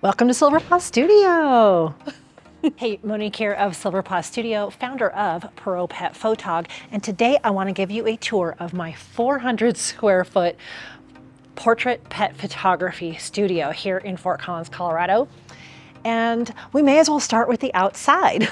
Welcome to Silver Paw Studio. Hey, Monique here of Silver Paw Studio, founder of ProPetPhotog, and today I want to give you a tour of my 400 square foot portrait pet photography studio here in Fort Collins, Colorado. And we may as well start with the outside.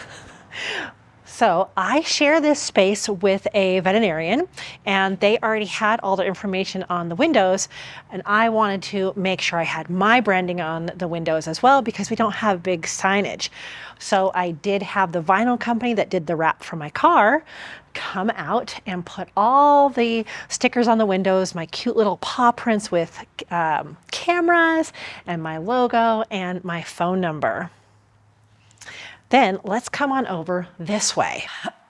So I share this space with a veterinarian, and they already had all the information on the windows, and I wanted to make sure I had my branding on the windows as well because we don't have big signage. So I did have the vinyl company that did the wrap for my car come out and put all the stickers on the windows, my cute little paw prints with cameras and my logo and my phone number. Then let's come on over this way.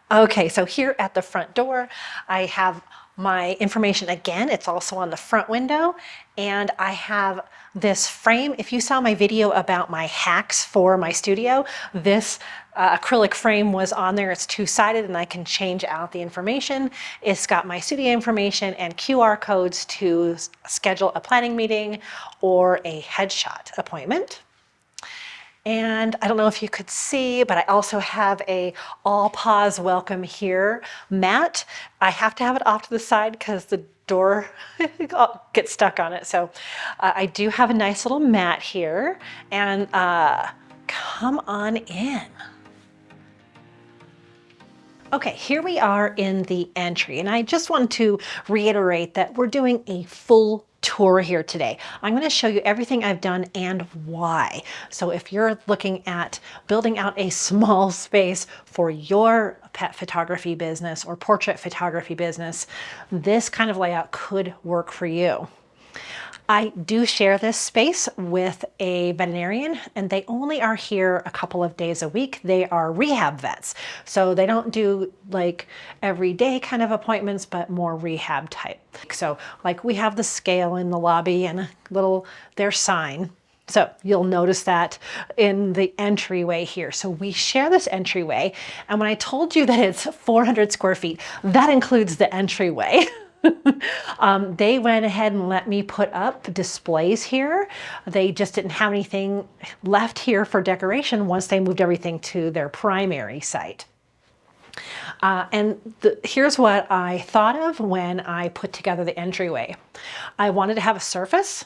Okay, so here at the front door, I have my information again. It's also on the front window, and I have this frame. If you saw my video about my hacks for my studio, this acrylic frame was on there. It's two-sided and I can change out the information. It's got my studio information and QR codes to schedule a planning meeting or a headshot appointment. And I don't know if you could see, but I also have a all paws welcome here mat. I have to have it off to the side because the door gets stuck on it. So I do have a nice little mat here, and come on in. Okay, here we are in the entry, and I just want to reiterate that we're doing a full tour here today. I'm going to show you everything I've done and why. So if you're looking at building out a small space for your pet photography business or portrait photography business, this kind of layout could work for you. I do share this space with a veterinarian, and they only are here a couple of days a week. They are rehab vets. So they don't do like everyday kind of appointments, but more rehab type. So like we have the scale in the lobby and a little, their sign. So you'll notice that in the entryway here. So we share this entryway. And when I told you that it's 400 square feet, that includes the entryway. They went ahead and let me put up displays here. They just didn't have anything left here for decoration once they moved everything to their primary site. Here's what I thought of when I put together the entryway. I wanted to have a surface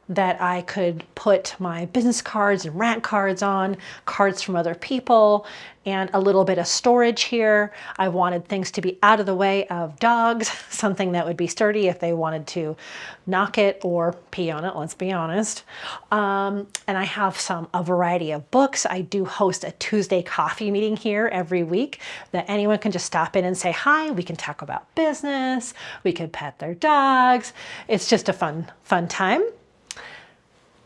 that I could put my business cards and rant cards on, cards from other people, and a little bit of storage here. I wanted things to be out of the way of dogs, something that would be sturdy if they wanted to knock it or pee on it, let's be honest. And I have a variety of books. I do host a Tuesday coffee meeting here every week that anyone can just stop in and say hi. We can talk about business. We can pet their dogs. It's just a fun time.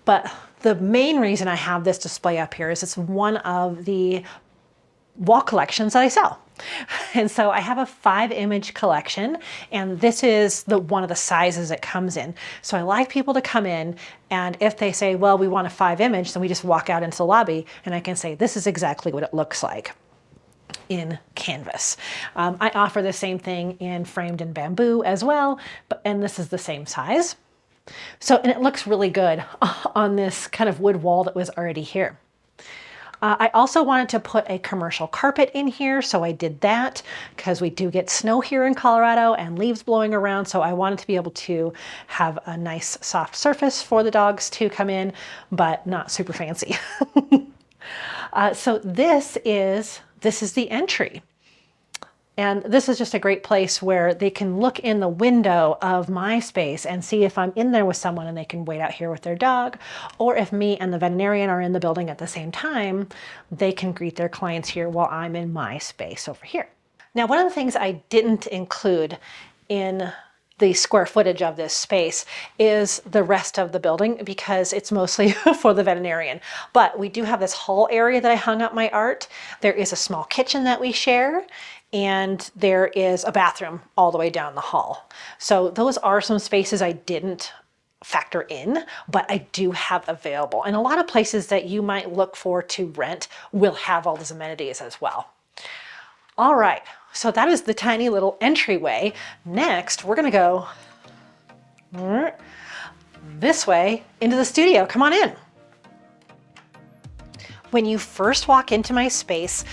But the main reason I have this display up here is it's one of the wall collections that I sell. And so I have a 5-image collection, and this is one of the sizes it comes in. So I like people to come in, and if they say, well, we want a 5-image, then we just walk out into the lobby and I can say, this is exactly what it looks like in canvas. I offer the same thing in framed in bamboo as well, and this is the same size. And it looks really good on this kind of wood wall that was already here. I also wanted to put a commercial carpet in here, so I did that because we do get snow here in Colorado and leaves blowing around, so I wanted to be able to have a nice soft surface for the dogs to come in, but not super fancy. So this is the entry. And this is just a great place where they can look in the window of my space and see if I'm in there with someone and they can wait out here with their dog, or if me and the veterinarian are in the building at the same time, they can greet their clients here while I'm in my space over here. Now, one of the things I didn't include in the square footage of this space is the rest of the building because it's mostly for the veterinarian. But we do have this hall area that I hung up my art. There is a small kitchen that we share, and there is a bathroom all the way down the hall. So those are some spaces I didn't factor in, but I do have available. And a lot of places that you might look for to rent will have all those amenities as well. All right, so that is the tiny little entryway. Next, we're gonna go this way into the studio. Come on in. When you first walk into my space,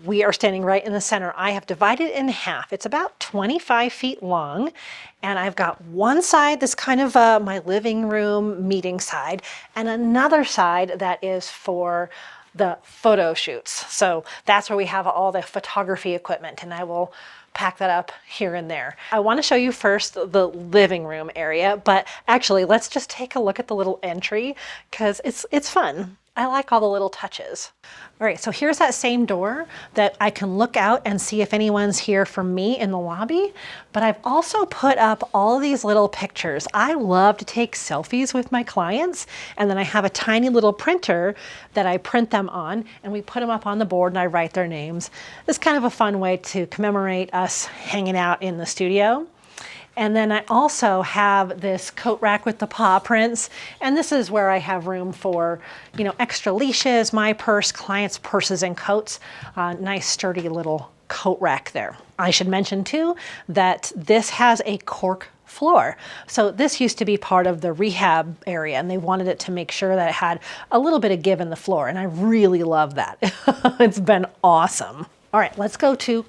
we are standing right in the center. I have divided it in half. It's about 25 feet long, and I've got one side that's kind of my living room meeting side, and another side that is for the photo shoots. So that's where we have all the photography equipment, and I will pack that up here and there. I want to show you first the living room area, but actually let's just take a look at the little entry because it's fun. I like all the little touches. All right, so here's that same door that I can look out and see if anyone's here from me in the lobby, but I've also put up all these little pictures. I love to take selfies with my clients, and then I have a tiny little printer that I print them on, and we put them up on the board and I write their names. It's kind of a fun way to commemorate us hanging out in the studio. And then I also have this coat rack with the paw prints. And this is where I have room for, you know, extra leashes, my purse, clients' purses and coats. Nice sturdy little coat rack there. I should mention too that this has a cork floor. So this used to be part of the rehab area, and they wanted it to make sure that it had a little bit of give in the floor. And I really love that. It's been awesome. All right, let's go to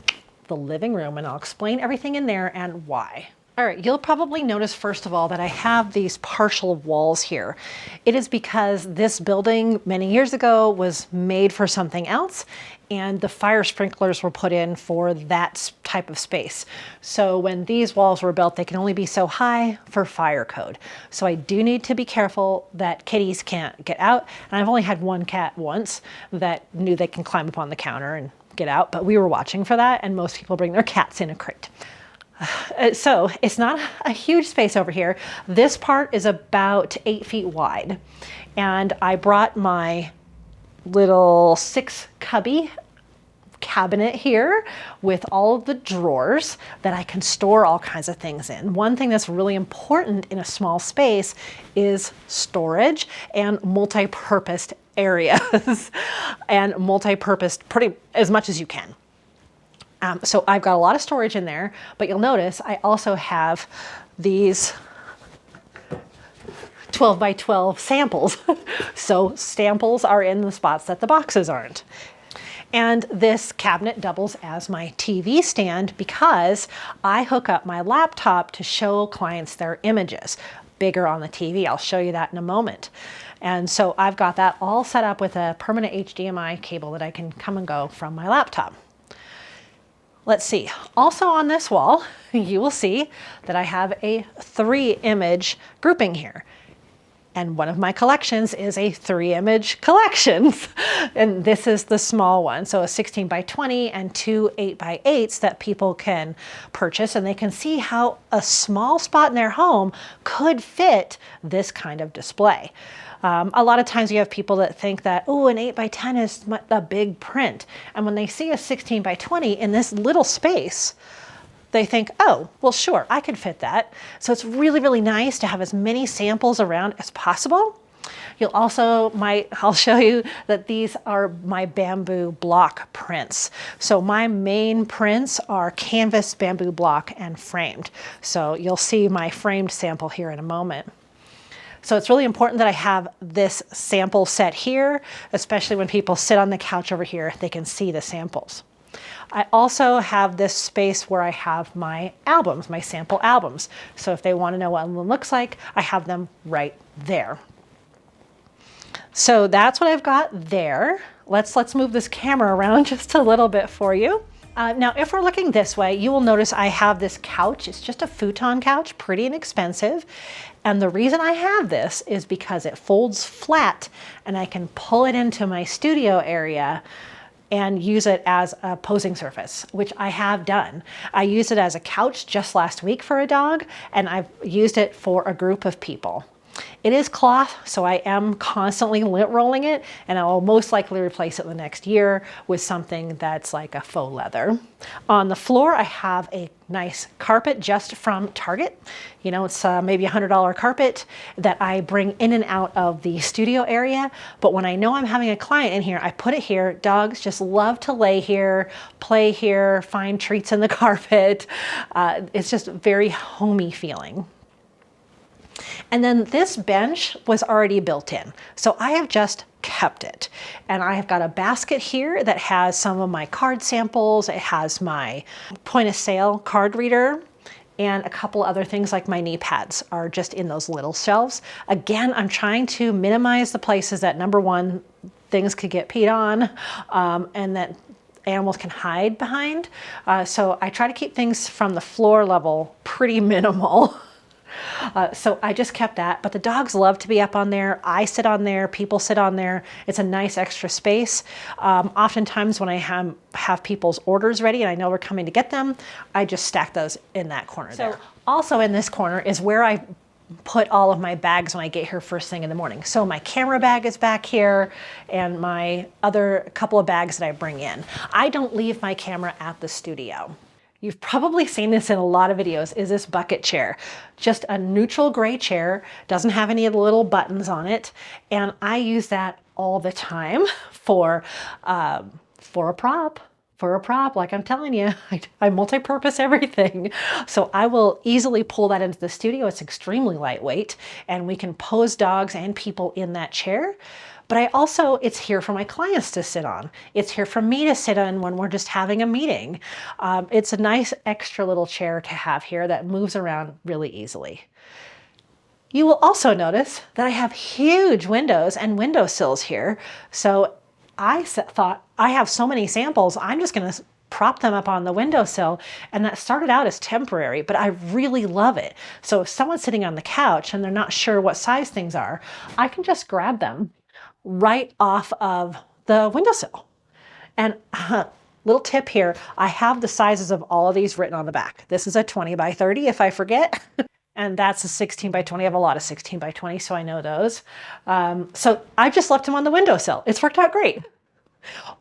the living room and I'll explain everything in there and why. All right, you'll probably notice first of all that I have these partial walls here. It is because this building many years ago was made for something else, and the fire sprinklers were put in for that type of space. So when these walls were built, they can only be so high for fire code. So I do need to be careful that kitties can't get out. And I've only had one cat once that knew they can climb up on the counter and get out, but we were watching for that, and most people bring their cats in a crate. So it's not a huge space over here. This part is about 8 feet wide. And I brought my little 6 cubby cabinet here with all of the drawers that I can store all kinds of things in. One thing that's really important in a small space is storage and multi-purposed areas and multi-purposed pretty as much as you can. So I've got a lot of storage in there, but you'll notice I also have these 12 by 12 samples. So samples are in the spots that the boxes aren't. And this cabinet doubles as my TV stand because I hook up my laptop to show clients their images bigger on the TV. I'll show you that in a moment. And so I've got that all set up with a permanent HDMI cable that I can come and go from my laptop. Let's see, also on this wall, you will see that I have a 3-image grouping here. And one of my collections is a 3-image collection. And this is the small one. So a 16 by 20 and 2 8 by 8s that people can purchase, and they can see how a small spot in their home could fit this kind of display. A lot of times you have people that think that, oh, an 8 by 10 is a big print. And when they see a 16 by 20 in this little space, they think, oh, well, sure, I could fit that. So it's really, really nice to have as many samples around as possible. You'll also, I'll show you that these are my bamboo block prints. So my main prints are canvas, bamboo block, and framed. So you'll see my framed sample here in a moment. So it's really important that I have this sample set here, especially when people sit on the couch over here, they can see the samples. I also have this space where I have my albums, my sample albums. So if they want to know what one looks like, I have them right there. So that's what I've got there. Let's move this camera around just a little bit for you. Now, if we're looking this way, you will notice I have this couch. It's just a futon couch, pretty inexpensive. And the reason I have this is because it folds flat and I can pull it into my studio area and use it as a posing surface, which I have done. I used it as a couch just last week for a dog, and I've used it for a group of people. It is cloth, so I am constantly lint rolling it, and I will most likely replace it the next year with something that's like a faux leather. On the floor, I have a nice carpet just from Target. You know, it's maybe a $100 carpet that I bring in and out of the studio area. But when I know I'm having a client in here, I put it here. Dogs just love to lay here, play here, find treats in the carpet. It's just very homey feeling. And then this bench was already built in. So I have just kept it. And I have got a basket here that has some of my card samples. It has my point of sale card reader, and a couple other things like my knee pads are just in those little shelves. Again, I'm trying to minimize the places that, number one, things could get peed on, and that animals can hide behind. So I try to keep things from the floor level pretty minimal. So I just kept that, but the dogs love to be up on there. I sit on there, people sit on there. It's a nice extra space. Oftentimes when I have people's orders ready and I know we're coming to get them, I just stack those in that corner there. Also in this corner is where I put all of my bags when I get here first thing in the morning. So my camera bag is back here and my other couple of bags that I bring in. I don't leave my camera at the studio. You've probably seen this in a lot of videos, is this bucket chair. Just a neutral gray chair, doesn't have any of the little buttons on it. And I use that all the time for a prop. Like I'm telling you, I multi-purpose everything. So I will easily pull that into the studio. It's extremely lightweight and we can pose dogs and people in that chair. But it's here for my clients to sit on. It's here for me to sit on when we're just having a meeting. It's a nice extra little chair to have here that moves around really easily. You will also notice that I have huge windows and windowsills here. So I thought, I have so many samples, I'm just gonna prop them up on the windowsill, and that started out as temporary, but I really love it. So if someone's sitting on the couch and they're not sure what size things are, I can just grab them right off of the windowsill. And little tip here, I have the sizes of all of these written on the back. This is a 20 by 30 if I forget. And that's a 16 by 20. I have a lot of 16 by 20, so I know those. So I just left them on the windowsill. It's worked out great.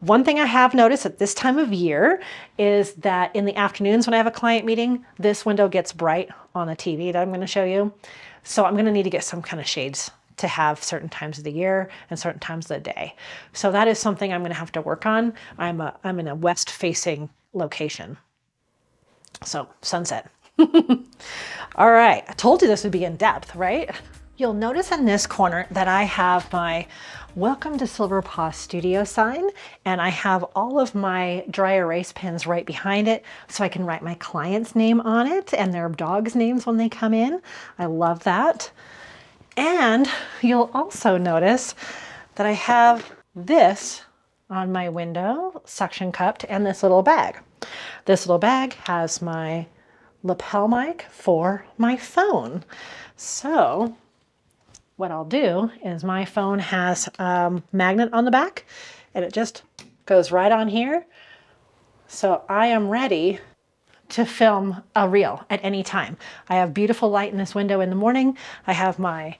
One thing I have noticed at this time of year is that in the afternoons when I have a client meeting, this window gets bright on the TV that I'm going to show you. So I'm going to need to get some kind of shades to have certain times of the year and certain times of the day. So that is something I'm going to have to work on. I'm in a west facing location. So sunset. All right, I told you this would be in depth, right? You'll notice in this corner that I have my Welcome to Silver Paw Studio sign, and I have all of my dry erase pens right behind it so I can write my client's name on it and their dog's names when they come in. I love that. And you'll also notice that I have this on my window, suction cupped, and this little bag. This little bag has my lapel mic for my phone. So what I'll do is my phone has a magnet on the back and it just goes right on here. So I am ready to film a reel at any time. I have beautiful light in this window in the morning. I have my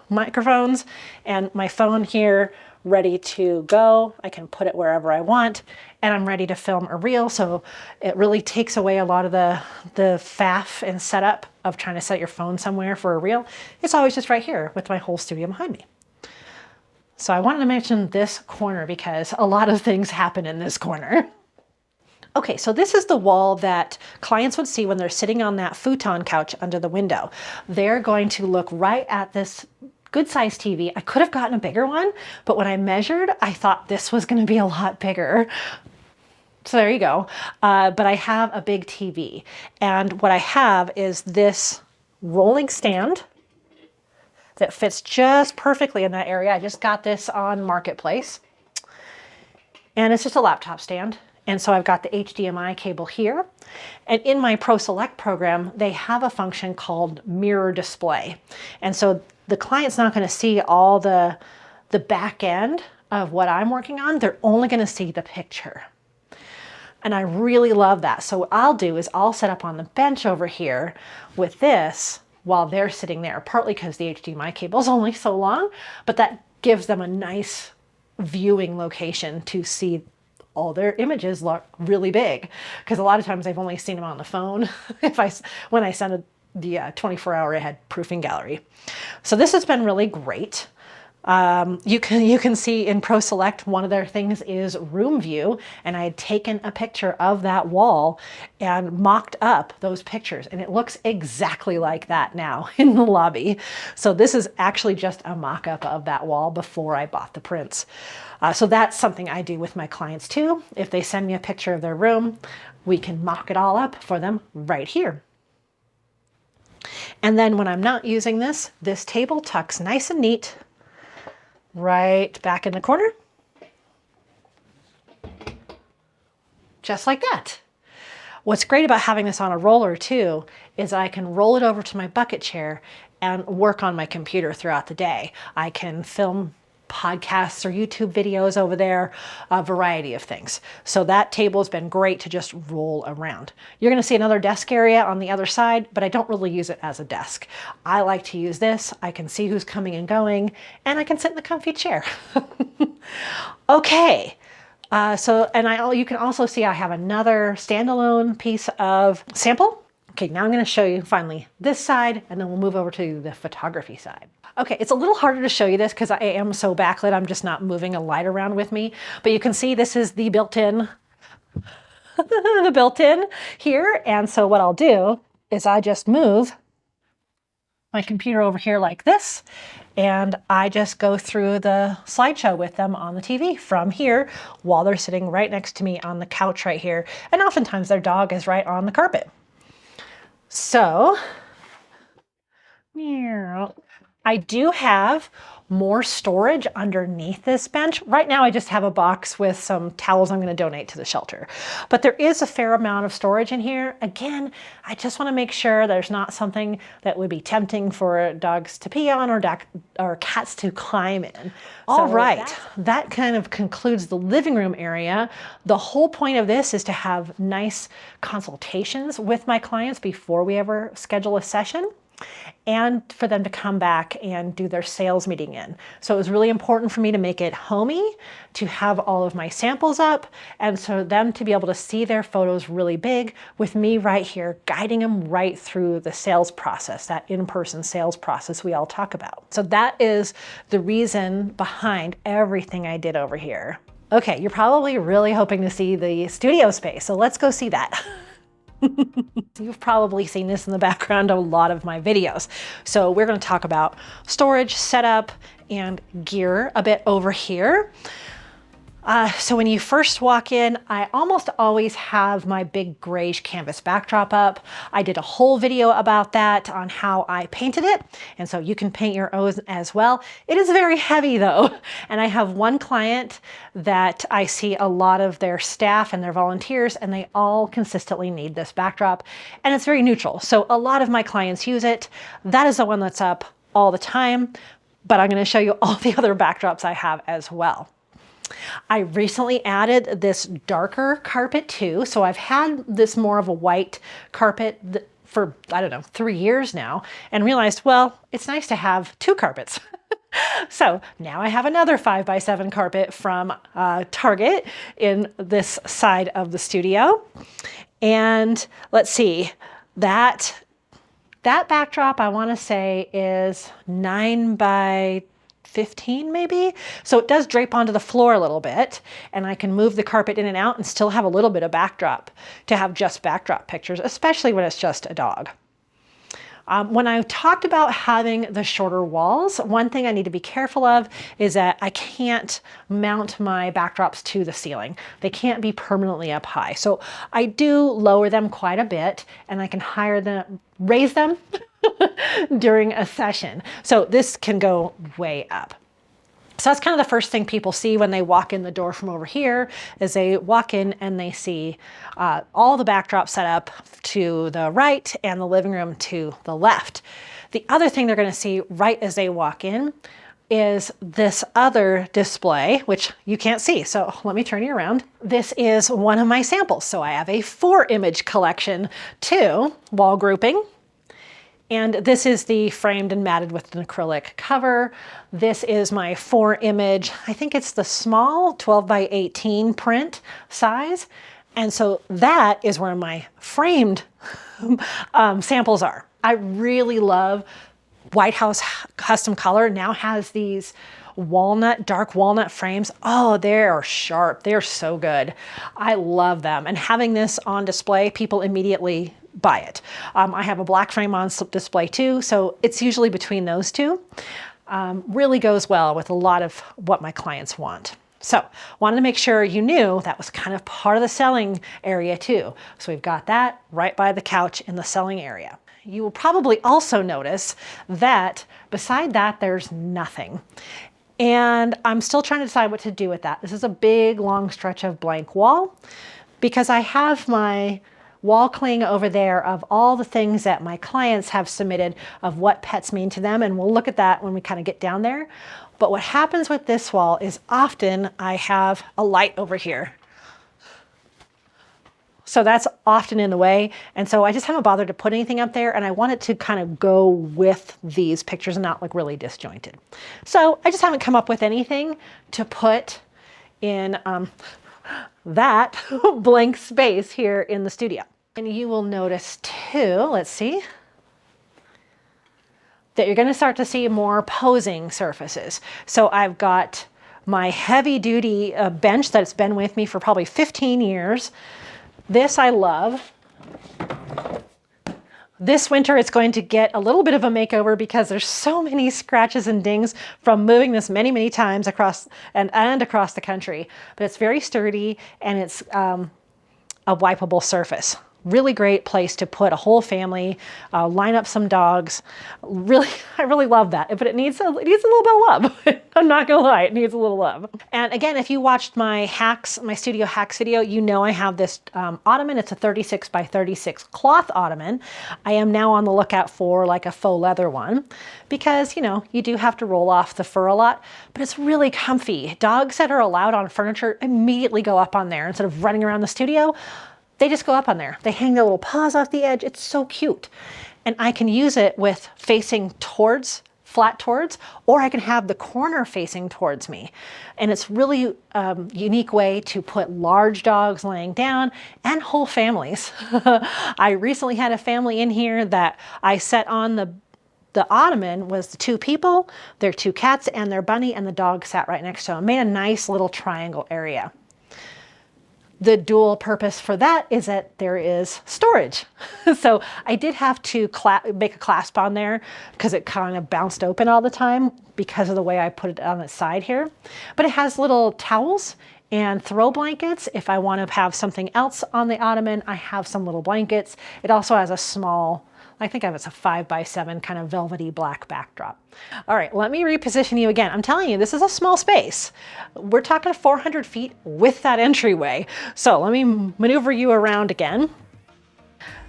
microphones and my phone here ready to go. I can put it wherever I want and I'm ready to film a reel. So it really takes away a lot of the faff and setup of trying to set your phone somewhere for a reel. It's always just right here with my whole studio behind me. So I wanted to mention this corner because a lot of things happen in this corner. Okay, so this is the wall that clients would see when they're sitting on that futon couch under the window. They're going to look right at this good sized TV. I could have gotten a bigger one, but when I measured, I thought this was going to be a lot bigger. So there you go. But I have a big TV. And what I have is this rolling stand that fits just perfectly in that area. I just got this on Marketplace. And it's just a laptop stand. And so I've got the HDMI cable here. And in my Pro Select program, they have a function called mirror display. And so the client's not going to see all the back end of what I'm working on. They're only going to see the picture. And I really love that. So what I'll do is I'll set up on the bench over here with this while they're sitting there, partly because the HDMI cable is only so long, but that gives them a nice viewing location to see all their images look really big. Because a lot of times I've only seen them on the phone when I send the 24-hour ahead proofing gallery. So this has been really great. You can see in Pro Select, one of their things is room view, and I had taken a picture of that wall and mocked up those pictures, and it looks exactly like that now in the lobby. So this is actually just a mock-up of that wall before I bought the prints. So that's something I do with my clients too. If they send me a picture of their room, we can mock it all up for them right here. And then when I'm not using this table tucks nice and neat right back in the corner, just like that. What's great about having this on a roller too is I can roll it over to my bucket chair and work on my computer throughout the day. I can film podcasts or YouTube videos over there, a variety of things. So that table has been great to just roll around. You're going to see another desk area on the other side, but I don't really use it as a desk. I like to use this. I can see who's coming and going, and I can sit in the comfy chair. Okay. You can also see I have another standalone piece of sample. Okay, now I'm going to show you finally this side, and then we'll move over to the photography side. Okay, it's a little harder to show you this because I am so backlit. I'm just not moving a light around with me. But you can see this is the built-in, the built-in here. And so what I'll do is I just move my computer over here like this, and I just go through the slideshow with them on the TV from here while they're sitting right next to me on the couch right here. And oftentimes their dog is right on the carpet. So, I do have more storage underneath this bench. Right now I just have a box with some towels I'm going to donate to the shelter. But there is a fair amount of storage in here. Again, I just want to make sure there's not something that would be tempting for dogs to pee on or cats to climb in. All right, that kind of concludes the living room area. The whole point of this is to have nice consultations with my clients before we ever schedule a session, and for them to come back and do their sales meeting in. So it was really important for me to make it homey, to have all of my samples up, and so them to be able to see their photos really big with me right here, guiding them right through the sales process, that in-person sales process we all talk about. So that is the reason behind everything I did over here. Okay, you're probably really hoping to see the studio space, so let's go see that. You've probably seen this in the background of a lot of my videos. So we're going to talk about storage, setup, and gear a bit over here. So when you first walk in, I almost always have my big grayish canvas backdrop up. I did a whole video about that on how I painted it, and so you can paint your own as well. It is very heavy though, and I have one client that I see a lot of their staff and their volunteers, and they all consistently need this backdrop, and it's very neutral. So a lot of my clients use it. That is the one that's up all the time, but I'm going to show you all the other backdrops I have as well. I recently added this darker carpet too. So I've had this more of a white carpet for, I don't know, 3 years now, and realized, well, it's nice to have two carpets. So now I have another 5x7 carpet from Target in this side of the studio. And let's see, that backdrop I want to say is 9x15 maybe. So it does drape onto the floor a little bit, and I can move the carpet in and out and still have a little bit of backdrop to have just backdrop pictures, especially when it's just a dog. When I talked about having the shorter walls, one thing I need to be careful of is that I can't mount my backdrops to the ceiling. They can't be permanently up high. So I do lower them quite a bit, and I can raise them during a session. So this can go way up. So that's kind of the first thing people see when they walk in the door from over here, is they walk in and they see all the backdrops set up to the right and the living room to the left. The other thing they're going to see right as they walk in is this other display, which you can't see. So let me turn you around. This is one of my samples. So I have a 4-image collection too, wall grouping. And this is the framed and matted with an acrylic cover. This is my 4-image, I think it's the small 12x18 print size. And so that is where my framed samples are. I really love White House Custom Color now has these walnut, dark walnut frames. Oh, they are sharp. They're so good. I love them. And having this on display, people immediately buy it. I have a black frame on display too, so it's usually between those two. Really goes well with a lot of what my clients want. So wanted to make sure you knew that was kind of part of the selling area too. So we've got that right by the couch in the selling area. You will probably also notice that beside that, there's nothing. And I'm still trying to decide what to do with that. This is a big, long stretch of blank wall because I have my wall cling over there of all the things that my clients have submitted of what pets mean to them. And we'll look at that when we kind of get down there. But what happens with this wall is often I have a light over here. So that's often in the way. And so I just haven't bothered to put anything up there, and I want it to kind of go with these pictures and not look really disjointed. So I just haven't come up with anything to put in that blank space here in the studio. And you will notice too, let's see, that you're going to start to see more posing surfaces. So I've got my heavy duty bench that's been with me for probably 15 years. This I love. This winter it's going to get a little bit of a makeover because there's so many scratches and dings from moving this many, many times across and across the country. But it's very sturdy and it's a wipeable surface. Really great place to put a whole family, line up some dogs. Really, I really love that. But it needs a little bit of love. I'm not gonna lie, it needs a little love. And again, if you watched my studio hacks video, you know I have this ottoman. It's a 36 by 36 cloth ottoman. I am now on the lookout for like a faux leather one because, you know, you do have to roll off the fur a lot, but it's really comfy. Dogs that are allowed on furniture immediately go up on there instead of running around the studio. They just go up on there. They hang their little paws off the edge. It's so cute. And I can use it with facing towards, flat towards, or I can have the corner facing towards me. And it's really unique way to put large dogs laying down and whole families. I recently had a family in here that I set on the ottoman was the two people, their two cats and their bunny, and the dog sat right next to them. Made a nice little triangle area. The dual purpose for that is that there is storage. So I did have to make a clasp on there because it kind of bounced open all the time because of the way I put it on the side here. But it has little towels and throw blankets. If I want to have something else on the ottoman, I have some little blankets. It also has a small, I think it's a 5x7 kind of velvety black backdrop. All right, let me reposition you again. I'm telling you, this is a small space. We're talking 400 feet with that entryway. So let me maneuver you around again.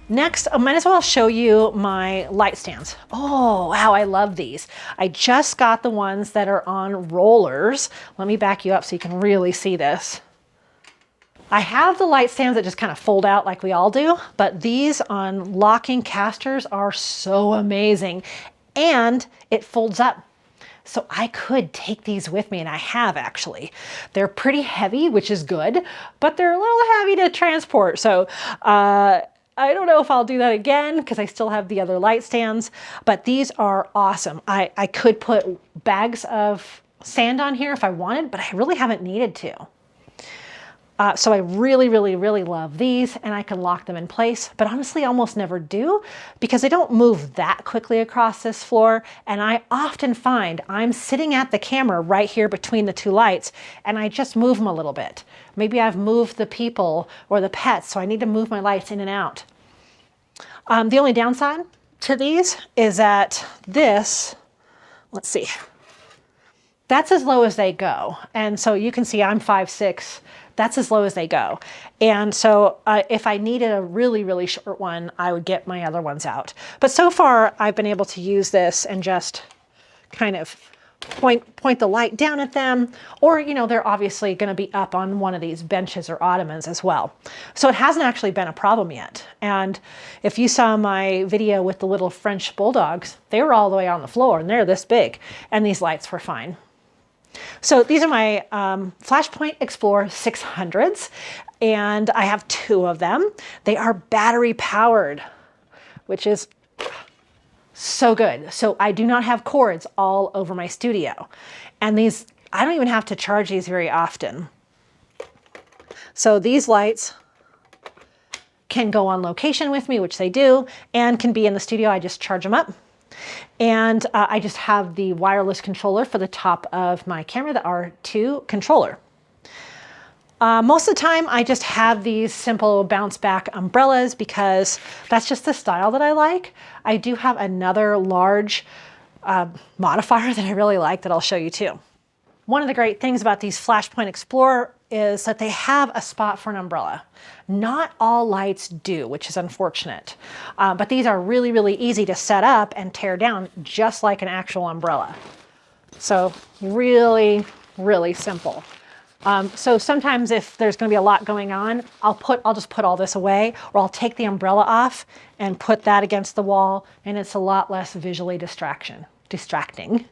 Next, I might as well show you my light stands. Oh, wow, I love these. I just got the ones that are on rollers. Let me back you up so you can really see this. I have the light stands that just kind of fold out like we all do, but these on locking casters are so amazing. And it folds up. So I could take these with me, and I have actually. They're pretty heavy, which is good, but they're a little heavy to transport. So I don't know if I'll do that again because I still have the other light stands, but these are awesome. I could put bags of sand on here if I wanted, but I really haven't needed to. So I really, really, really love these, and I can lock them in place, but honestly I almost never do because they don't move that quickly across this floor. And I often find I'm sitting at the camera right here between the two lights and I just move them a little bit. Maybe I've moved the people or the pets, so I need to move my lights in and out. The only downside to these is that this, let's see, that's as low as they go. And so you can see I'm 5'6". That's as low as they go. And so if I needed a really, really short one, I would get my other ones out. But so far I've been able to use this and just kind of point the light down at them, or, you know, they're obviously going to be up on one of these benches or ottomans as well. So it hasn't actually been a problem yet. And if you saw my video with the little French bulldogs, they were all the way on the floor and they're this big, and these lights were fine. So these are my Flashpoint Explorer 600s, and I have two of them. They are battery powered, which is So good. So I do not have cords all over my studio. And these, I don't even have to charge these very often. So these lights can go on location with me, which they do, and can be in the studio. I just charge them up. And I just have the wireless controller for the top of my camera, the R2 controller. Most of the time, I just have these simple bounce back umbrellas because that's just the style that I like. I do have another large modifier that I really like that I'll show you too. One of the great things about these Flashpoint Explorer is that they have a spot for an umbrella. Not all lights do, which is unfortunate. But these are really, really easy to set up and tear down just like an actual umbrella. So really, really simple. So sometimes if there's going to be a lot going on, I'll just put all this away, or I'll take the umbrella off and put that against the wall, and it's a lot less visually distracting.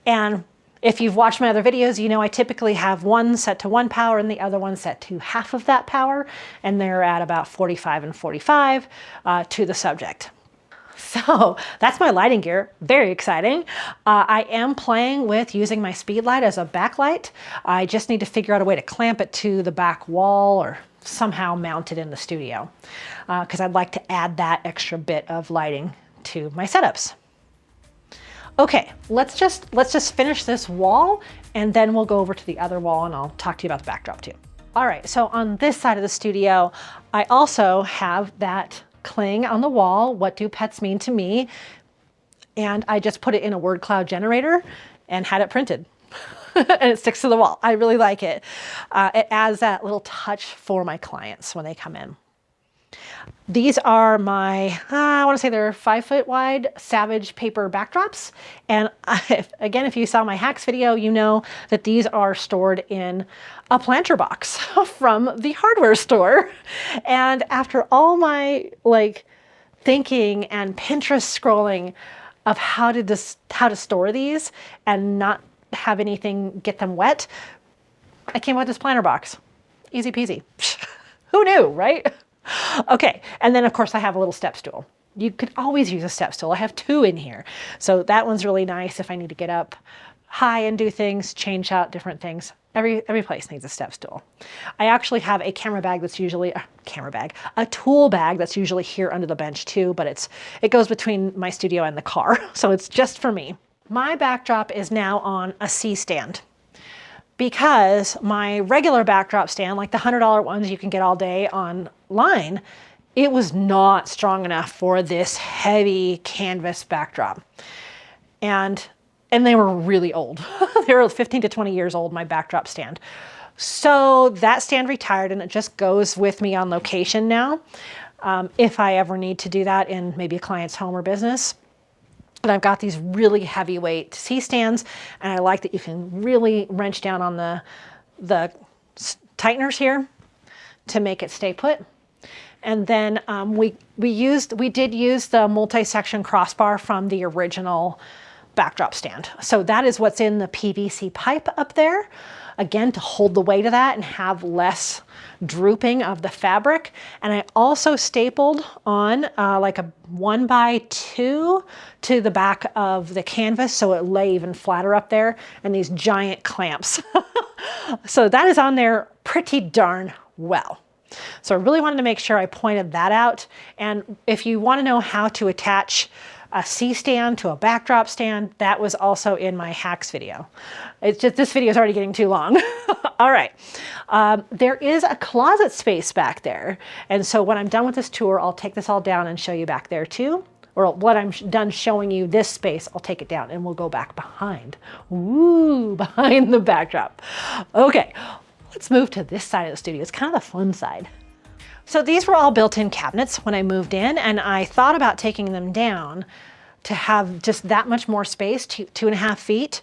And if you've watched my other videos, you know I typically have one set to 1 power and the other one set to half of that power, and they're at about 45 and 45 to the subject. So that's my lighting gear. Very exciting. I am playing with using my speed light as a backlight. I just need to figure out a way to clamp it to the back wall or somehow mount it in the studio because I'd like to add that extra bit of lighting to my setups. Okay, let's just finish this wall and then we'll go over to the other wall and I'll talk to you about the backdrop too. All right, so on this side of the studio, I also have that cling on the wall, what do pets mean to me? And I just put it in a word cloud generator and had it printed. And it sticks to the wall. I really like it. It adds that little touch for my clients when they come in. These are my, I want to say they're 5 foot wide Savage paper backdrops. And again, if you saw my hacks video, you know that these are stored in a planter box from the hardware store. And after all my thinking and Pinterest scrolling of how to store these and not have anything get them wet, I came up with this planter box. Easy peasy. Who knew, right? Okay, and then of course I have a little step stool. You could always use a step stool. I have 2 in here. So that one's really nice if I need to get up high and do things, change out different things. Every place needs a step stool. I actually have a camera bag that's usually, a tool bag that's usually here under the bench too, but it goes between my studio and the car. So it's just for me. My backdrop is now on a C stand. Because my regular backdrop stand, like the $100 ones you can get all day online, it was not strong enough for this heavy canvas backdrop. And they were really old. They were 15 to 20 years old, my backdrop stand. So that stand retired and it just goes with me on location now. If I ever need to do that in maybe a client's home or business. But I've got these really heavyweight C-stands, and I like that you can really wrench down on the tighteners here to make it stay put. And then we did use the multi-section crossbar from the original backdrop stand. So that is what's in the PVC pipe up there, again, to hold the weight of that and have less drooping of the fabric. And I also stapled on like a 1x2 to the back of the canvas so it lay even flatter up there, and these giant clamps. So that is on there pretty darn well. So I really wanted to make sure I pointed that out. And if you want to know how to attach a C-stand to a backdrop stand, that was also in my hacks video. It's just, this video is already getting too long. All right. There is a closet space back there. And so when I'm done with this tour, I'll take this all down and show you back there too. Or when I'm done showing you this space, I'll take it down and we'll go back behind. Ooh, behind the backdrop. Okay, let's move to this side of the studio. It's kind of the fun side. So these were all built-in cabinets when I moved in, and I thought about taking them down to have just that much more space, 2.5 feet,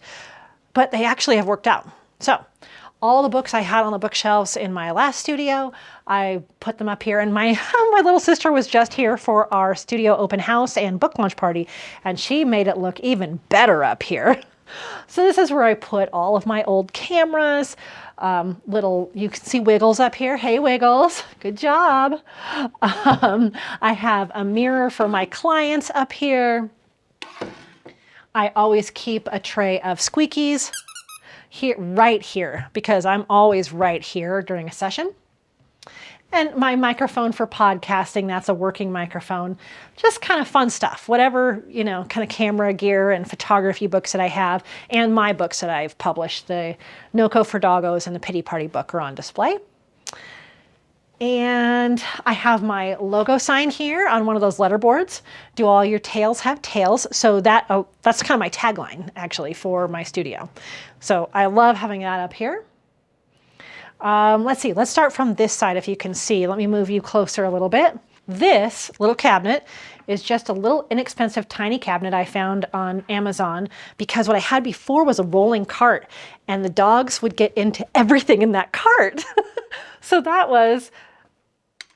but they actually have worked out. So all the books I had on the bookshelves in my last studio, I put them up here, and my little sister was just here for our studio open house and book launch party, and she made it look even better up here. So this is where I put all of my old cameras, you can see Wiggles up here. Hey, Wiggles, good job. I have a mirror for my clients up here. I always keep a tray of squeakies here, right here, because I'm always right here during a session. And my microphone for podcasting, that's a working microphone. Just kind of fun stuff, whatever, you know, kind of camera gear and photography books that I have, and my books that I've published, the No Co for Doggos and the Pity Party book are on display. And I have my logo sign here on one of those letterboards. Do all your tails have tails? So that's kind of my tagline, actually, for my studio. So I love having that up here. Let's see, let's start from this side if you can see. Let me move you closer a little bit. This little cabinet is just a little inexpensive tiny cabinet I found on Amazon because what I had before was a rolling cart and the dogs would get into everything in that cart. So that was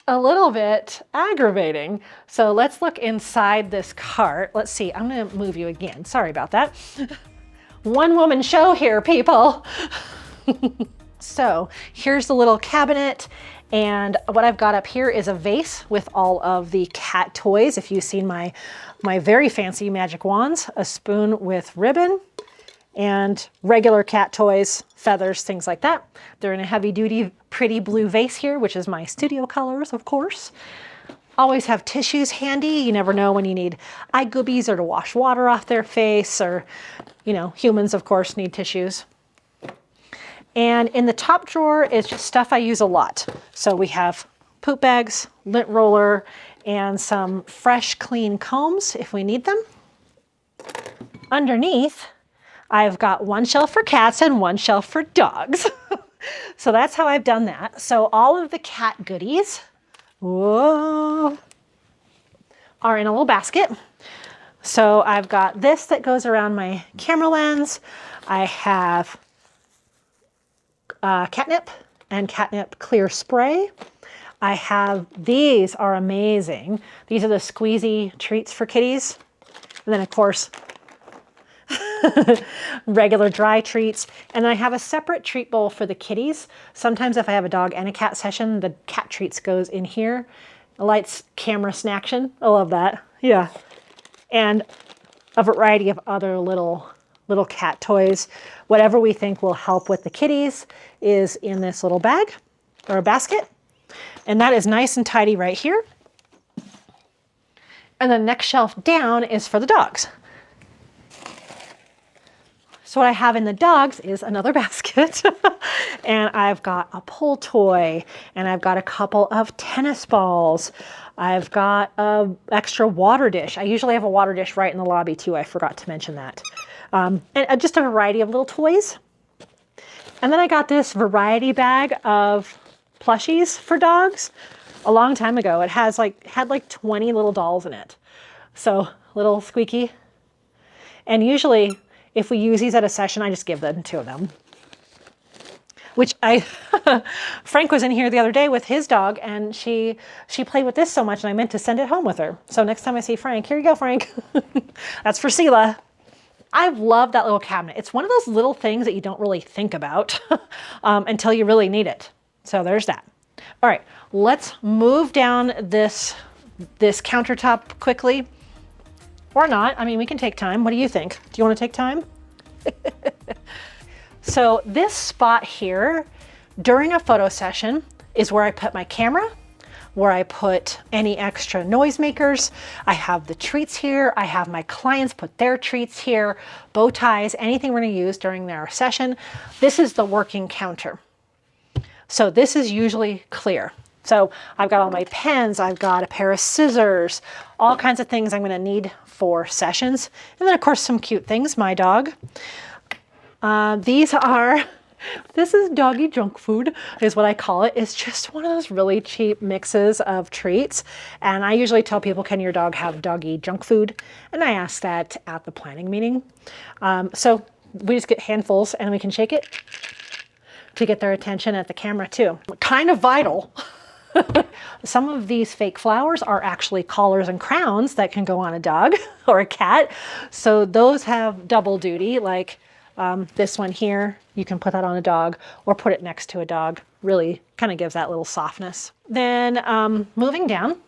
a little bit aggravating. So let's look inside this cart. Let's see, I'm gonna move you again. Sorry about that. One woman show here, people. So here's the little cabinet, and what I've got up here is a vase with all of the cat toys. If you've seen my very fancy magic wands, a spoon with ribbon, and regular cat toys, feathers, things like that. They're in a heavy duty, pretty blue vase here, which is my studio colors, of course. Always have tissues handy. You never know when you need eye goobies or to wash water off their face, or, you know, humans, of course, need tissues. And in the top drawer is just stuff I use a lot. So we have poop bags, lint roller, and some fresh, clean combs if we need them. Underneath, I've got one shelf for cats and one shelf for dogs. So that's how I've done that. So all of the cat goodies, whoa, are in a little basket. So I've got this that goes around my camera lens. I have catnip and catnip clear spray. I have, these are amazing. These are the squeezy treats for kitties. And then of course, regular dry treats. And I have a separate treat bowl for the kitties. Sometimes if I have a dog and a cat session, the cat treats goes in here. A lights camera snaction. I love that. Yeah. And a variety of other little cat toys. Whatever we think will help with the kitties is in this little bag or a basket. And that is nice and tidy right here. And the next shelf down is for the dogs. So what I have in the dogs is another basket. And I've got a pull toy, and I've got a couple of tennis balls. I've got an extra water dish. I usually have a water dish right in the lobby too. I forgot to mention that. And just a variety of little toys. And then I got this variety bag of plushies for dogs a long time ago. It had like 20 little dolls in it. So little squeaky. And usually if we use these at a session, I just give them two of them. Which Frank was in here the other day with his dog, and she played with this so much, and I meant to send it home with her. So next time I see Frank, here you go, Frank. That's for Sela. I love that little cabinet. It's one of those little things that you don't really think about until you really need it. So there's that. All right, let's move down this countertop quickly. Or not. I mean, we can take time. What do you think? Do you want to take time? So this spot here during a photo session is where I put my camera, where I put any extra noisemakers. I have the treats here. I have my clients put their treats here, bow ties, anything we're going to use during their session. This is the working counter. So this is usually clear. So I've got all my pens, I've got a pair of scissors, all kinds of things I'm going to need for sessions. And then of course some cute things, my dog. This is doggy junk food is what I call it. It's just one of those really cheap mixes of treats. And I usually tell people, can your dog have doggy junk food? And I ask that at the planning meeting. So we just get handfuls and we can shake it to get their attention at the camera too. Kind of vital. Some of these fake flowers are actually collars and crowns that can go on a dog or a cat. So those have double duty, like this one here. You can put that on a dog or put it next to a dog. Really kind of gives that little softness. Then moving down.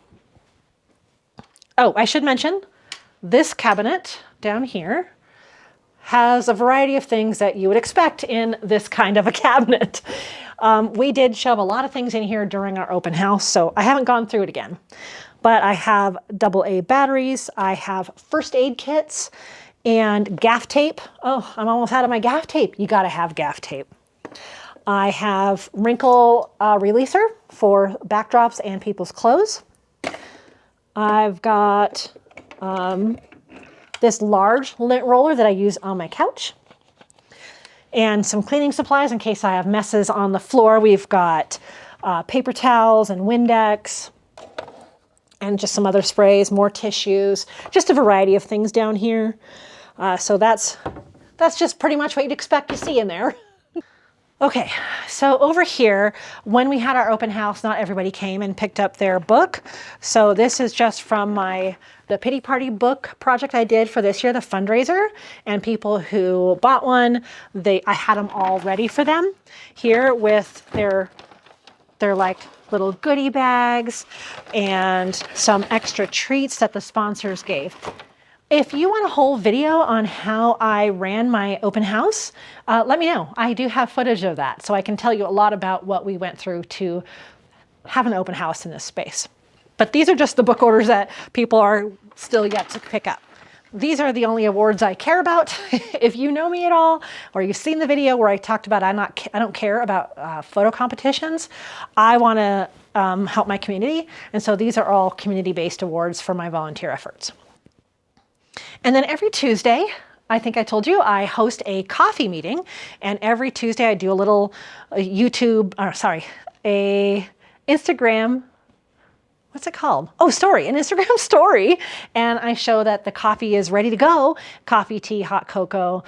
Oh, I should mention this cabinet down here. has a variety of things that you would expect in this kind of a cabinet. We did shove a lot of things in here during our open house, so I haven't gone through it again. But I have AA batteries, I have first aid kits, and gaff tape. Oh, I'm almost out of my gaff tape. You gotta have gaff tape. I have wrinkle releaser for backdrops and people's clothes. I've got this large lint roller that I use on my couch. And some cleaning supplies in case I have messes on the floor. We've got paper towels and Windex and just some other sprays, more tissues, just a variety of things down here. So that's just pretty much what you'd expect to see in there. Okay, so over here, when we had our open house, not everybody came and picked up their book. So this is just from the Pity Party book project I did for this year, the fundraiser. And people who bought one, I had them all ready for them here with their like little goodie bags and some extra treats that the sponsors gave. If you want a whole video on how I ran my open house, let me know. I do have footage of that, so I can tell you a lot about what we went through to have an open house in this space. But these are just the book orders that people are still yet to pick up. These are the only awards I care about. If you know me at all, or you've seen the video where I talked about I don't care about photo competitions, I want to help my community. And so these are all community-based awards for my volunteer efforts. And then every Tuesday, I think I told you, I host a coffee meeting. And every Tuesday I do a little Instagram, what's it called? Oh, story, an Instagram story. And I show that the coffee is ready to go. Coffee, tea, hot cocoa.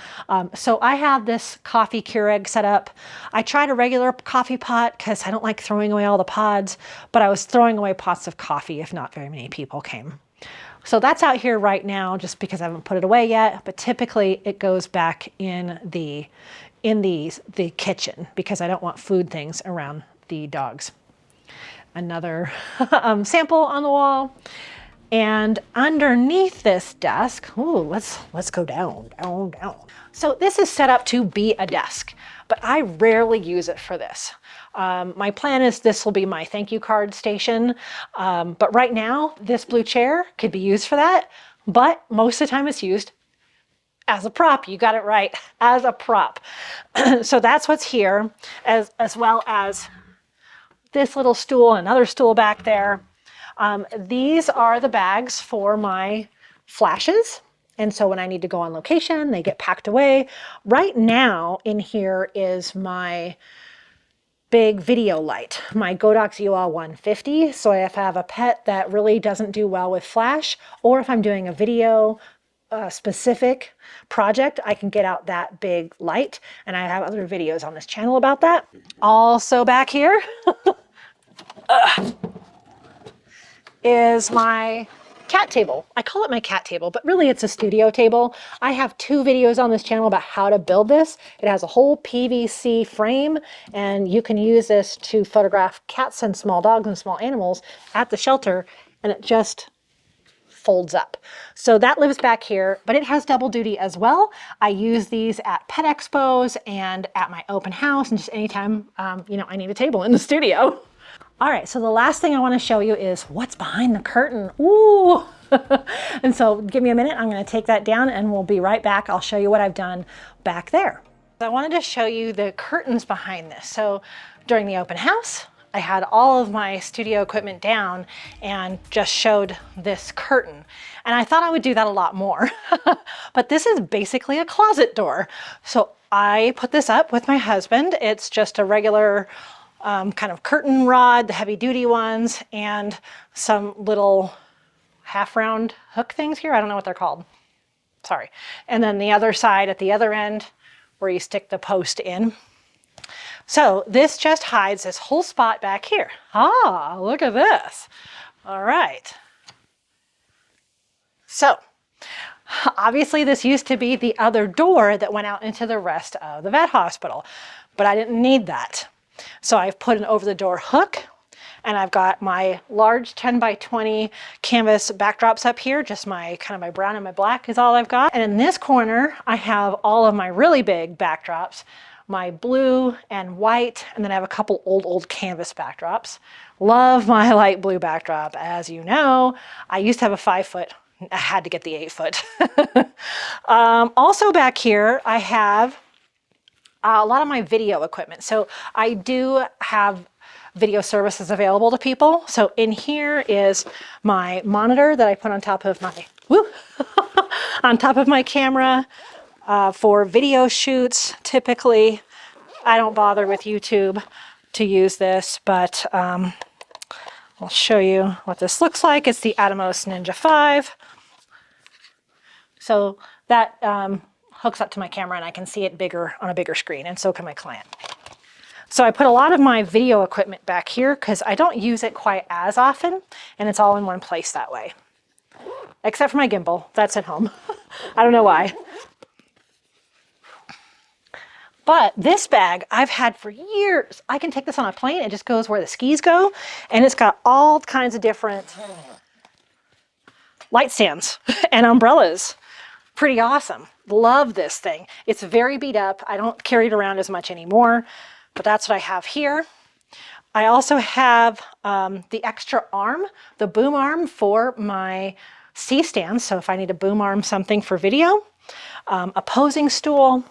So I have this coffee Keurig set up. I tried a regular coffee pot because I don't like throwing away all the pods, but I was throwing away pots of coffee if not very many people came. So that's out here right now just because I haven't put it away yet, but typically it goes back in the kitchen because I don't want food things around the dogs. Another sample on the wall. And underneath this desk, ooh, let's go down. So this is set up to be a desk, but I rarely use it for this. My plan is this will be my thank you card station. But right now, this blue chair could be used for that. But most of the time it's used as a prop. You got it right, as a prop. So that's what's here, as well as this little stool, another stool back there. These are the bags for my flashes. And so when I need to go on location, they get packed away. Right now in here is my big video light, my Godox UL 150. So if I have a pet that really doesn't do well with flash, or if I'm doing a video specific project, I can get out that big light. And I have other videos on this channel about that. Also back here is my cat table. I call it my cat table, but really it's a studio table. I have 2 videos on this channel about how to build this. It has a whole PVC frame, and you can use this to photograph cats and small dogs and small animals at the shelter, and it just folds up. So that lives back here, but it has double duty as well. I use these at pet expos and at my open house, and just anytime I need a table in the studio. All right, so the last thing I want to show you is what's behind the curtain. Ooh! And so give me a minute. I'm going to take that down and we'll be right back. I'll show you what I've done back there. I wanted to show you the curtains behind this. So during the open house, I had all of my studio equipment down and just showed this curtain. And I thought I would do that a lot more. But this is basically a closet door. So I put this up with my husband. It's just a regular kind of curtain rod, the heavy duty ones, and some little half round hook things here. I don't know what they're called. Sorry. And then the other side at the other end where you stick the post in. So this just hides this whole spot back here. Ah, look at this. All right. So obviously this used to be the other door that went out into the rest of the vet hospital, but I didn't need that. So I've put an over the door hook, And I've got my large 10 by 20 canvas backdrops up here. Just my kind of my brown and my black is all I've got. And in this corner, I have all of my really big backdrops, my blue and white, and then I have a couple old canvas backdrops. Love my light blue backdrop. As you know, I used to have a 5-foot. I had to get the 8-foot. Also back here, I have a lot of my video equipment. So I do have video services available to people. So in here is my monitor that I put on top of my, on top of my camera for video shoots. Typically, I don't bother with YouTube to use this, but I'll show you what this looks like. It's the Atomos Ninja 5. So that hooks up to my camera and I can see it bigger on a bigger screen, and so can my client. So I put a lot of my video equipment back here because I don't use it quite as often, and it's all in one place that way. Except for my gimbal, that's at home. I don't know why. But this bag I've had for years. I can take this on a plane. It just goes where the skis go. And it's got all kinds of different light stands and umbrellas. Pretty awesome. Love this thing. It's very beat up. I don't carry it around as much anymore, but that's what I have here. I also have the extra arm, the boom arm for my C-stand. So if I need to boom arm something for video, a posing stool,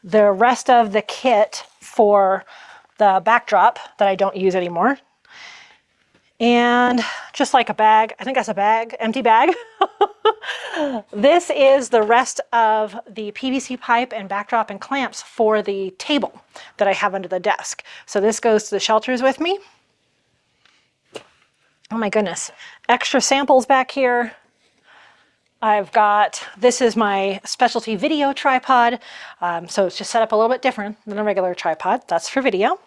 the rest of the kit for the backdrop that I don't use anymore. And just like a bag, I think that's a bag, empty bag. This is the rest of the PVC pipe and backdrop and clamps for the table that I have under the desk. So this goes to the shelters with me. Oh my goodness. Extra samples back here. I've got, this is my specialty video tripod. So it's just set up a little bit different than a regular tripod. That's for video.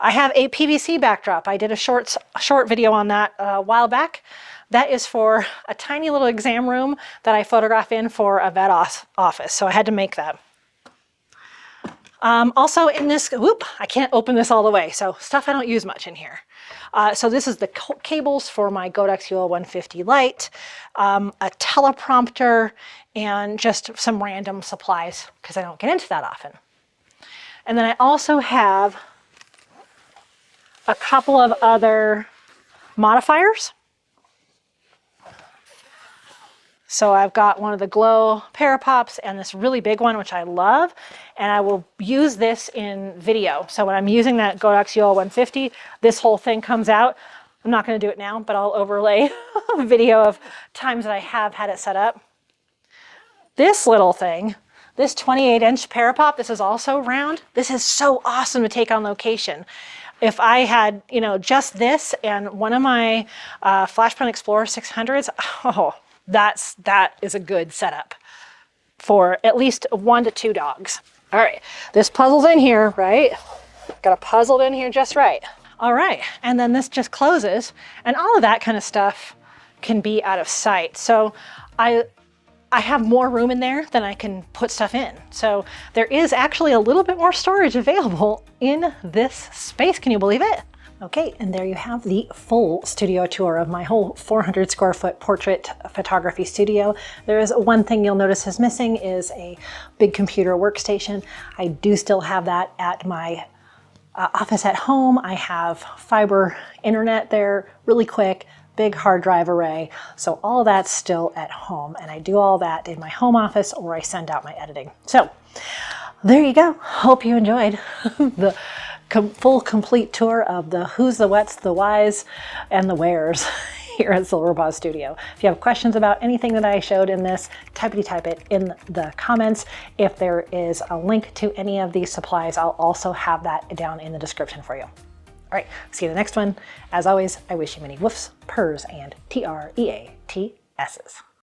I have a PVC backdrop. I did a short video on that a while back. That is for a tiny little exam room that I photograph in for a vet office. So I had to make that. Also in this, I can't open this all the way. So stuff I don't use much in here. So this is the cables for my Godox UL 150 light, a teleprompter, and just some random supplies because I don't get into that often. And then I also have a couple of other modifiers. So I've got one of the glow parapops and this really big one, which I love, and I will use this in video. So when I'm using that Godox UL 150, this whole thing comes out. I'm not going to do it now, but I'll overlay a video of times that I have had it set up. This little thing, this 28-inch parapop, this is also round. This is so awesome to take on location. If I had, you know, just this and one of my Flashpoint Explorer 600s, oh, that is a good setup for at least 1 to 2 dogs. All right, this puzzle's in here, right? Got it puzzled in here just right. All right, and then this just closes, and all of that kind of stuff can be out of sight. So I have more room in there than I can put stuff in. So there is actually a little bit more storage available in this space. Can you believe it? Okay, and there you have the full studio tour of my whole 400 square foot portrait photography studio. There is one thing you'll notice is missing is a big computer workstation. I do still have that at my office at home. I have fiber internet there, really quick, big hard drive array. So all that's still at home, and I do all that in my home office or I send out my editing. So there you go. Hope you enjoyed the full complete tour of the who's, the what's, the whys, and the wheres here at SilverPaw Studio. If you have questions about anything that I showed in this, type it in the comments. If there is a link to any of these supplies, I'll also have that down in the description for you. All right, see you in the next one. As always, I wish you many woofs, purrs, and TREATSs.